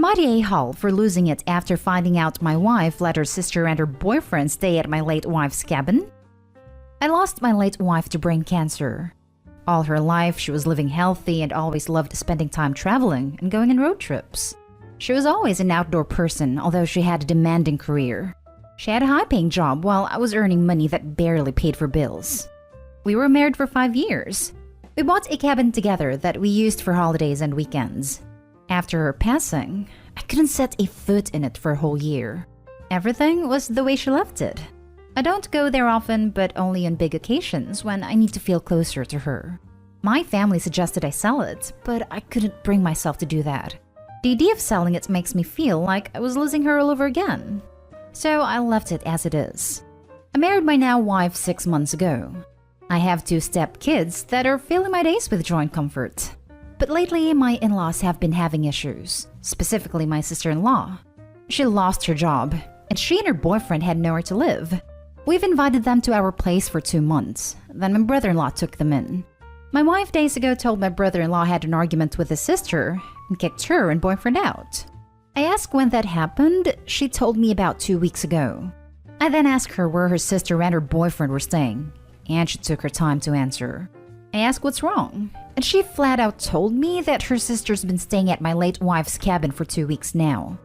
Am I the a-hole for losing it after finding out my wife let her sister and her boyfriend stay at my late wife's cabin? I lost my late wife to brain cancer. All her life, she was living healthy and always loved spending time traveling and going on road trips. She was always an outdoor person, although she had a demanding career. She had a high-paying job while I was earning money that barely paid for bills. We were married for 5 years. We bought a cabin together that we used for holidays and weekends. After her passing, I couldn't set a foot in it for a whole year. Everything was the way she left it. I don't go there often, but only on big occasions when I need to feel closer to her. My family suggested I sell it, but I couldn't bring myself to do that. The idea of selling it makes me feel like I was losing her all over again. So I left it as it is. I married my now wife 6 months ago. I have 2 step-kids that are filling my days with joy and comfort. But lately, my in-laws have been having issues, specifically my sister-in-law. She lost her job, and she and her boyfriend had nowhere to live. We've invited them to our place for 2 months. Then my brother-in-law took them in. My wife days ago told my brother-in-law had an argument with his sister and kicked her and boyfriend out. I asked when that happened. She told me about 2 weeks ago. I then asked her where her sister and her boyfriend were staying, and she took her time to answer. I asked what's wrong, and she flat out told me that her sister's been staying at my late wife's cabin for 2 weeks now.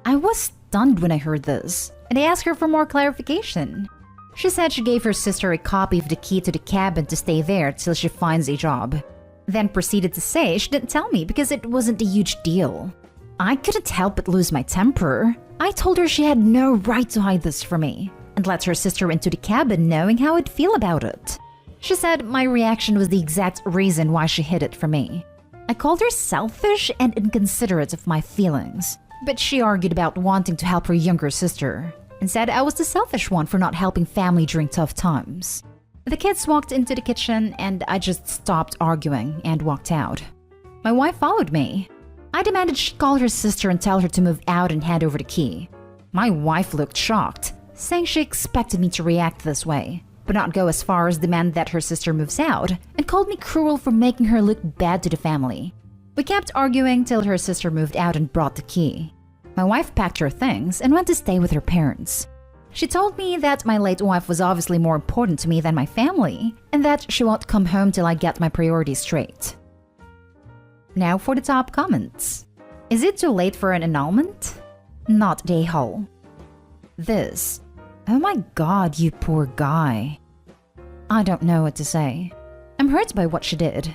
I was stunned when I heard this, and I asked her for more clarification. She said she gave her sister a copy of the key to the cabin to stay there till she finds a job. Then proceeded to say she didn't tell me because it wasn't a huge deal. I couldn't help but lose my temper. I told her she had no right to hide this from me and let her sister into the cabin knowing how I'd feel about it. She said my reaction was the exact reason why she hid it from me. I called her selfish and inconsiderate of my feelings, but she argued about wanting to help her younger sister and said I was the selfish one for not helping family during tough times. The kids walked into the kitchen and I just stopped arguing and walked out. My wife followed me. I demanded she call her sister and tell her to move out and hand over the key. My wife looked shocked, saying she expected me to react this way, but not go as far as demand that her sister moves out, and called me cruel for making her look bad to the family. We kept arguing till her sister moved out and brought the key. My wife packed her things and went to stay with her parents. She told me that my late wife was obviously more important to me than my family, and that she won't come home till I get my priorities straight. Now for the top comments. Is it too late for an annulment? Not the a-hole. This. Oh my god, you poor guy. I don't know what to say. I'm hurt by what she did.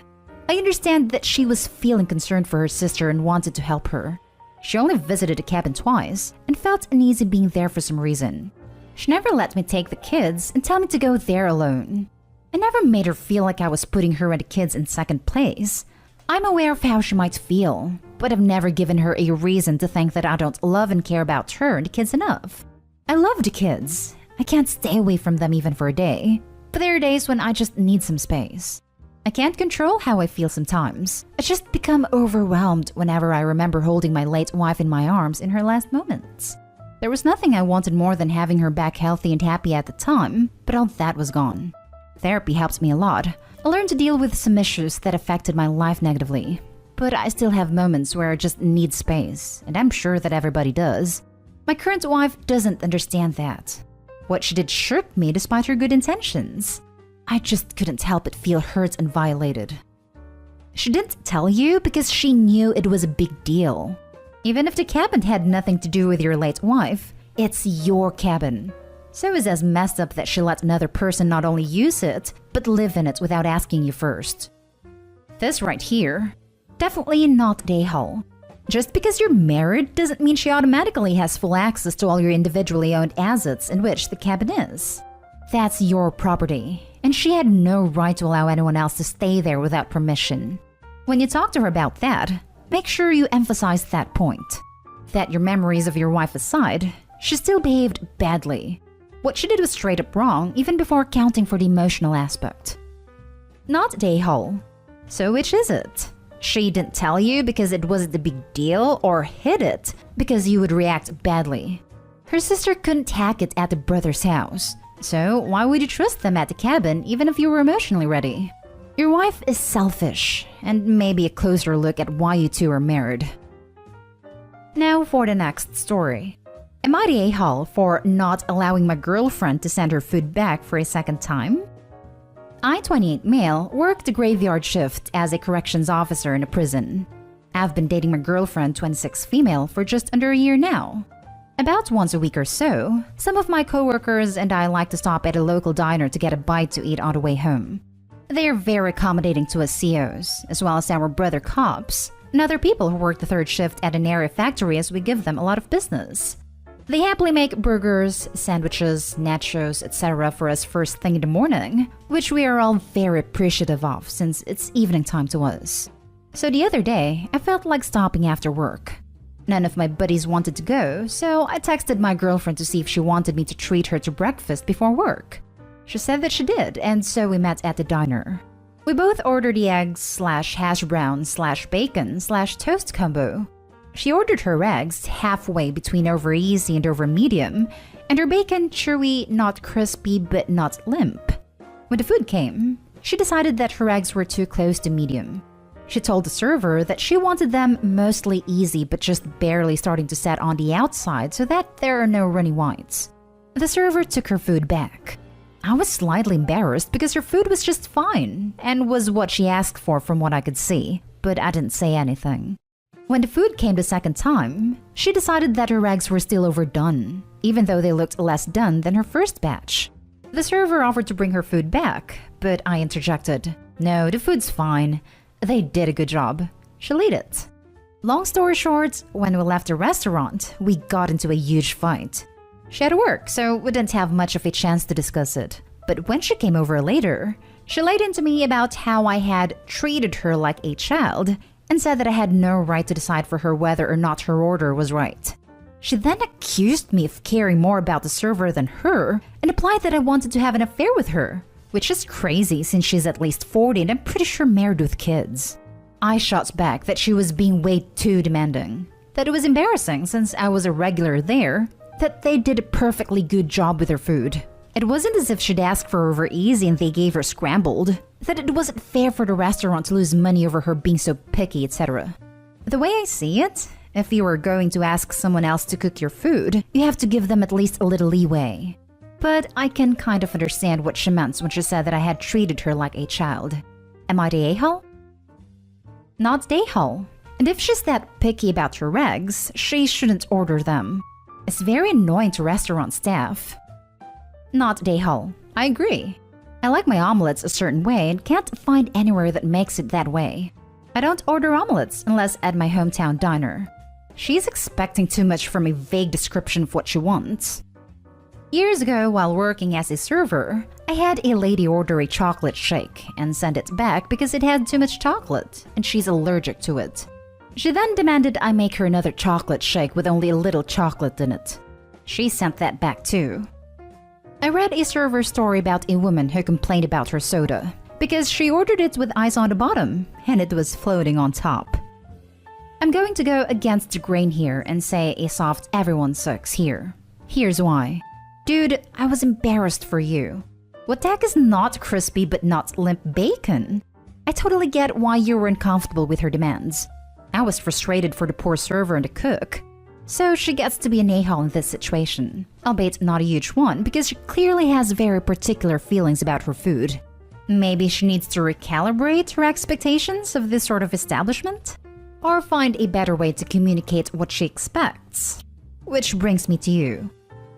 I understand that she was feeling concerned for her sister and wanted to help her. She only visited the cabin twice and felt uneasy being there for some reason. She never let me take the kids and tell me to go there alone. I never made her feel like I was putting her and the kids in second place. I'm aware of how she might feel, but I've never given her a reason to think that I don't love and care about her and the kids enough. I love the kids. I can't stay away from them even for a day, but there are days when I just need some space. I can't control how I feel sometimes. I just become overwhelmed whenever I remember holding my late wife in my arms in her last moments. There was nothing I wanted more than having her back healthy and happy at the time, but all that was gone. Therapy helped me a lot. I learned to deal with some issues that affected my life negatively. But I still have moments where I just need space, and I'm sure that everybody does. My current wife doesn't understand that. What she did shook me despite her good intentions. I just couldn't help but feel hurt and violated. She didn't tell you because she knew it was a big deal. Even if the cabin had nothing to do with your late wife, it's your cabin. So it's as messed up that she let another person not only use it, but live in it without asking you first. This right here, definitely not the a-hole. Just because you're married doesn't mean she automatically has full access to all your individually owned assets in which the cabin is. That's your property, and she had no right to allow anyone else to stay there without permission. When you talk to her about that, make sure you emphasize that point. That your memories of your wife aside, she still behaved badly. What she did was straight up wrong, even before accounting for the emotional aspect. Not the a-hole. So which is it? She didn't tell you because it wasn't a big deal, or hid it because you would react badly. Her sister couldn't hack it at the brother's house, so why would you trust them at the cabin even if you were emotionally ready? Your wife is selfish, and maybe a closer look at why you two are married. Now for the next story. Am I the a-hole for not allowing my girlfriend to send her food back for a second time? I, 28 male, worked a graveyard shift as a corrections officer in a prison. I've been dating my girlfriend, 26 female, for just under a year now. About once a week or so, some of my coworkers and I like to stop at a local diner to get a bite to eat on the way home. They are very accommodating to us COs, as well as our brother cops, and other people who work the third shift at an area factory as we give them a lot of business. They happily make burgers, sandwiches, nachos, etc. for us first thing in the morning, which we are all very appreciative of since it's evening time to us. So the other day, I felt like stopping after work. None of my buddies wanted to go, so I texted my girlfriend to see if she wanted me to treat her to breakfast before work. She said that she did, and so we met at the diner. We both ordered the eggs/hash brown/bacon/toast combo. She ordered her eggs halfway between over easy and over medium, and her bacon chewy, not crispy but not limp. When the food came, she decided that her eggs were too close to medium. She told the server that she wanted them mostly easy but just barely starting to set on the outside so that there are no runny whites. The server took her food back. I was slightly embarrassed because her food was just fine and was what she asked for from what I could see, but I didn't say anything. When the food came the second time, she decided that her eggs were still overdone, even though they looked less done than her first batch. The server offered to bring her food back, but I interjected, "No, the food's fine. They did a good job. She'll eat it." Long story short, when we left the restaurant, we got into a huge fight. She had to work, so we didn't have much of a chance to discuss it. But when she came over later, she laid into me about how I had treated her like a child and said that I had no right to decide for her whether or not her order was right. She then accused me of caring more about the server than her and implied that I wanted to have an affair with her, which is crazy since she's at least 40 and I'm pretty sure married with kids. I shot back that she was being way too demanding, that it was embarrassing since I was a regular there, that they did a perfectly good job with her food. It wasn't as if she'd asked for over easy and they gave her scrambled, that it wasn't fair for the restaurant to lose money over her being so picky, etc. The way I see it, if you are going to ask someone else to cook your food, you have to give them at least a little leeway. But I can kind of understand what she meant when she said that I had treated her like a child. Am I the a-hole? Not the a-hole. And if she's that picky about her eggs, she shouldn't order them. It's very annoying to restaurant staff. Not the a-hole. I agree. I like my omelets a certain way and can't find anywhere that makes it that way. I don't order omelets unless at my hometown diner. She's expecting too much from a vague description of what she wants. Years ago, while working as a server, I had a lady order a chocolate shake and send it back because it had too much chocolate and she's allergic to it. She then demanded I make her another chocolate shake with only a little chocolate in it. She sent that back too. I read a server story about a woman who complained about her soda because she ordered it with ice on the bottom and it was floating on top. I'm going to go against the grain here and say a soft everyone sucks here. Here's why. Dude, I was embarrassed for you. What the heck is not crispy but not limp bacon? I totally get why you were uncomfortable with her demands. I was frustrated for the poor server and the cook. So she gets to be an a-hole in this situation, albeit not a huge one because she clearly has very particular feelings about her food. Maybe she needs to recalibrate her expectations of this sort of establishment? Or find a better way to communicate what she expects? Which brings me to you.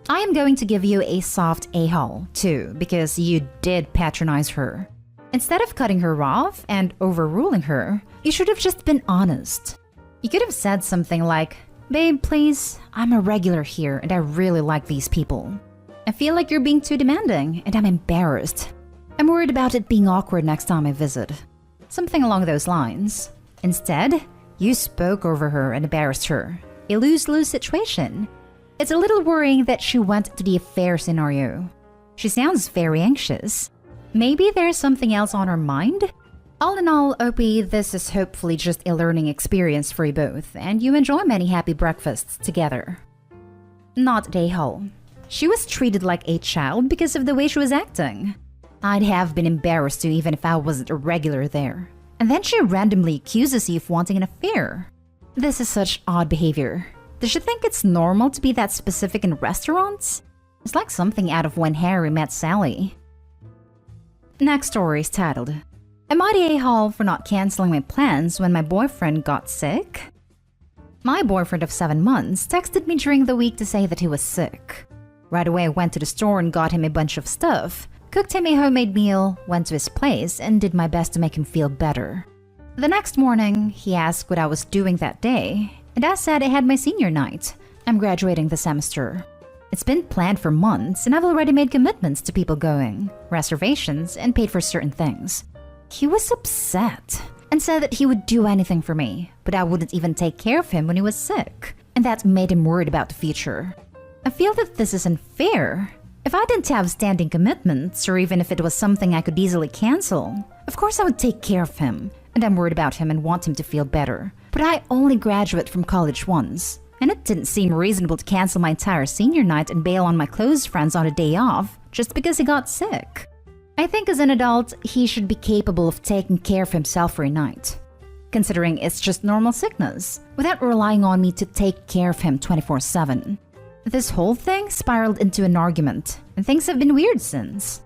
I am going to give you a soft a-hole too because you did patronize her. Instead of cutting her off and overruling her, you should have just been honest. You could have said something like, "Babe, please, I'm a regular here and I really like these people. I feel like you're being too demanding and I'm embarrassed. I'm worried about it being awkward next time I visit." Something along those lines. Instead, you spoke over her and embarrassed her. A lose-lose situation. It's a little worrying that she went to the affair scenario. She sounds very anxious. Maybe there's something else on her mind? All in all, OP, this is hopefully just a learning experience for you both, and you enjoy many happy breakfasts together. Not the a-hole. She was treated like a child because of the way she was acting. I'd have been embarrassed too even if I wasn't a regular there. And then she randomly accuses you of wanting an affair. This is such odd behavior. Does she think it's normal to be that specific in restaurants? It's like something out of When Harry Met Sally. Next story is titled, Am I the a-hole for not canceling my plans when my boyfriend got sick? My boyfriend of 7 months texted me during the week to say that he was sick. Right away I went to the store and got him a bunch of stuff, cooked him a homemade meal, went to his place, and did my best to make him feel better. The next morning, he asked what I was doing that day, and I said I had my senior night. I'm graduating the semester. It's been planned for months, and I've already made commitments to people going, reservations, and paid for certain things. He was upset and said that he would do anything for me, but I wouldn't even take care of him when he was sick, and that made him worried about the future. I feel that this is unfair. If I didn't have standing commitments, or even if it was something I could easily cancel, of course I would take care of him, and I'm worried about him and want him to feel better. But I only graduate from college once, and it didn't seem reasonable to cancel my entire senior night and bail on my close friends on a day off just because he got sick. I think as an adult, he should be capable of taking care of himself for a night, considering it's just normal sickness, without relying on me to take care of him 24/7. This whole thing spiraled into an argument, and things have been weird since.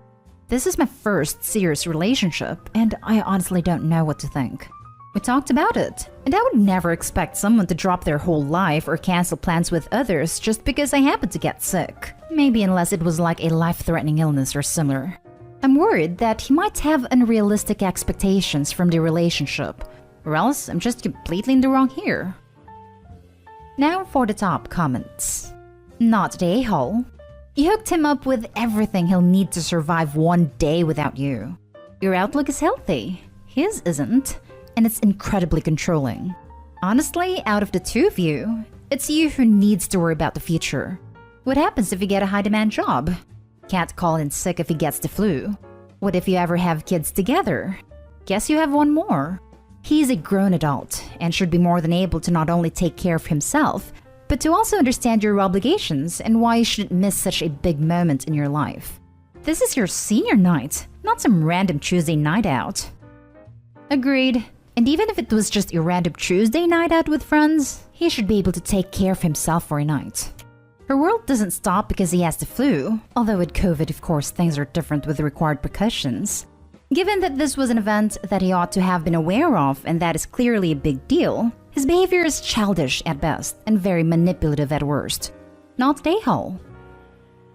This is my first serious relationship, and I honestly don't know what to think. We talked about it, and I would never expect someone to drop their whole life or cancel plans with others just because I happened to get sick. Maybe unless it was like a life-threatening illness or similar. I'm worried that he might have unrealistic expectations from the relationship, or else I'm just completely in the wrong here. Now for the top comments. Not the a-hole. You hooked him up with everything he'll need to survive one day without you. Your outlook is healthy. His isn't, and it's incredibly controlling. Honestly, out of the two of you, it's you who needs to worry about the future. What happens if you get a high-demand job? Can't call in sick if he gets the flu. What if you ever have kids together? Guess you have one more. He's a grown adult and should be more than able to not only take care of himself, but to also understand your obligations and why you shouldn't miss such a big moment in your life. This is your senior night, not some random Tuesday night out. Agreed. And even if it was just a random Tuesday night out with friends, he should be able to take care of himself for a night. Her world doesn't stop because he has the flu, although with COVID, of course, things are different with the required precautions. Given that this was an event that he ought to have been aware of and that is clearly a big deal, his behavior is childish at best and very manipulative at worst. Not the a-hole.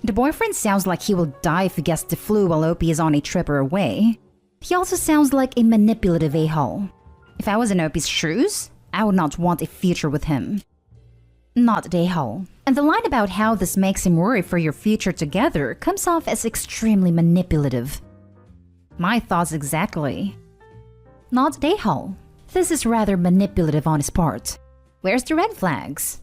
The boyfriend sounds like he will die if he gets the flu while Opie is on a trip or away. He also sounds like a manipulative a-hole. If I was in Opie's shoes, I would not want a future with him. Not the a-hole. And the line about how this makes him worry for your future together comes off as extremely manipulative. My thoughts exactly. Not the a-hole. This is rather manipulative on his part. Where's the red flags?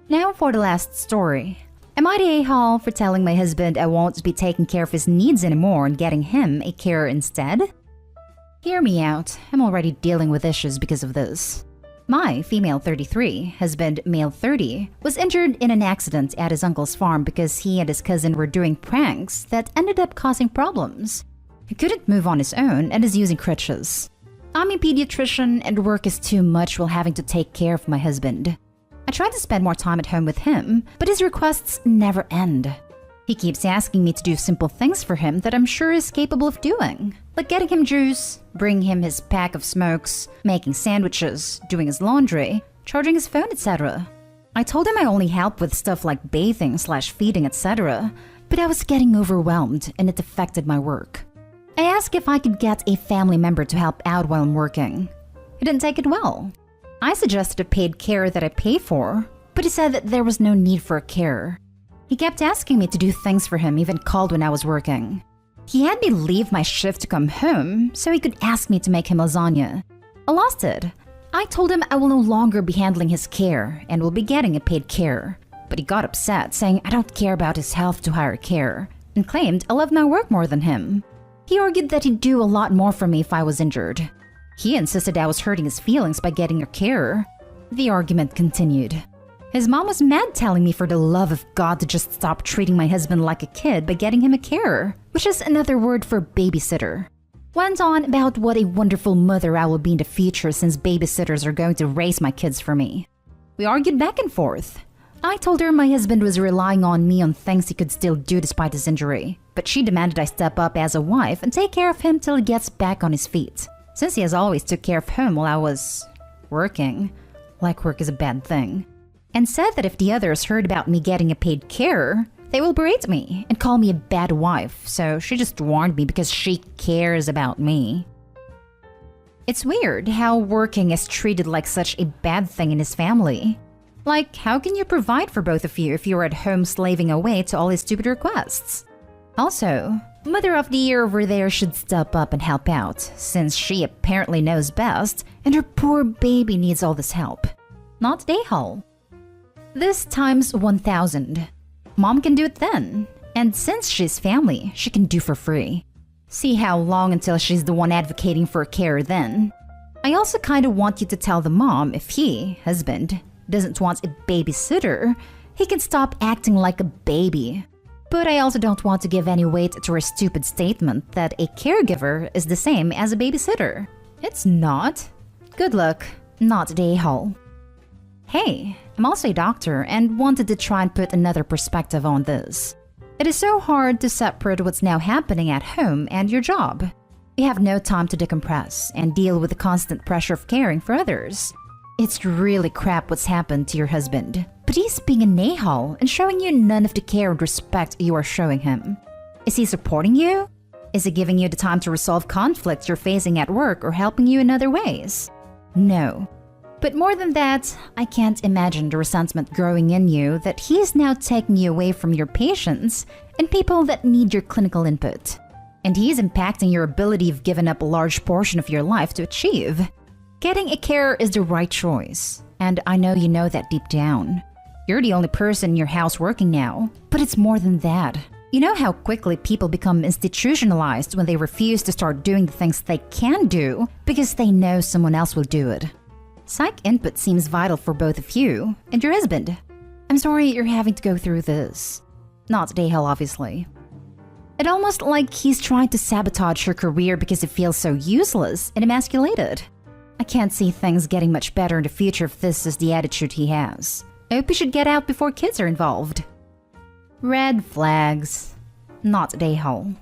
Now for the last story. Am I the a-hole for telling my husband I won't be taking care of his needs anymore and getting him a carer instead? Hear me out, I'm already dealing with issues because of this. My female 33, husband male 30, was injured in an accident at his uncle's farm because he and his cousin were doing pranks that ended up causing problems. He couldn't move on his own and is using crutches. I'm a pediatrician and work is too much while having to take care of my husband. I try to spend more time at home with him, but his requests never end. He keeps asking me to do simple things for him that I'm sure he's capable of doing, like getting him juice, bringing him his pack of smokes, making sandwiches, doing his laundry, charging his phone, etc. I told him I only help with stuff like bathing/feeding, etc., but I was getting overwhelmed and it affected my work. I asked if I could get a family member to help out while I'm working. He didn't take it well. I suggested a paid carer that I pay for, but he said that there was no need for a carer. He kept asking me to do things for him, even called when I was working. He had me leave my shift to come home so he could ask me to make him lasagna. I lost it. I told him I will no longer be handling his care and will be getting a paid carer. But he got upset, saying I don't care about his health to hire a carer, and claimed I love my work more than him. He argued that he'd do a lot more for me if I was injured. He insisted I was hurting his feelings by getting a carer. The argument continued. His mom was mad, telling me for the love of God to just stop treating my husband like a kid by getting him a carer, which is another word for babysitter. Went on about what a wonderful mother I will be in the future since babysitters are going to raise my kids for me. We argued back and forth. I told her my husband was relying on me on things he could still do despite his injury, but she demanded I step up as a wife and take care of him till he gets back on his feet, since he has always took care of him while I was working, like work is a bad thing, and said that if the others heard about me getting a paid carer, they will berate me and call me a bad wife, so she just warned me because she cares about me. It's weird how working is treated like such a bad thing in his family. Like, how can you provide for both of you if you're at home slaving away to all his stupid requests? Also, Mother of the Year over there should step up and help out, since she apparently knows best and her poor baby needs all this help. Not Dayhall. This times 1,000. Mom can do it then, and since she's family, she can do for free. See how long until she's the one advocating for a carer then. I also kinda want you to tell the mom if he, husband, doesn't want a babysitter, he can stop acting like a baby. But I also don't want to give any weight to her stupid statement that a caregiver is the same as a babysitter. It's not. Good luck, not Dayhall. Hey, I'm also a doctor and wanted to try and put another perspective on this. It is so hard to separate what's now happening at home and your job. You have no time to decompress and deal with the constant pressure of caring for others. It's really crap what's happened to your husband, but he's being a Nahal and showing you none of the care and respect you are showing him. Is he supporting you? Is he giving you the time to resolve conflicts you're facing at work or helping you in other ways? No. But more than that, I can't imagine the resentment growing in you that he's now taking you away from your patients and people that need your clinical input. And he's impacting your ability you've given up a large portion of your life to achieve. Getting a carer is the right choice, and I know you know that deep down. You're the only person in your house working now, but it's more than that. You know how quickly people become institutionalized when they refuse to start doing the things they can do because they know someone else will do it. Psych input seems vital for both of you and your husband. I'm sorry you're having to go through this. Not Dayhall, obviously. It's almost like he's trying to sabotage your career because he feels so useless and emasculated. I can't see things getting much better in the future if this is the attitude he has. I hope you should get out before kids are involved. Red flags. Not Dayhall.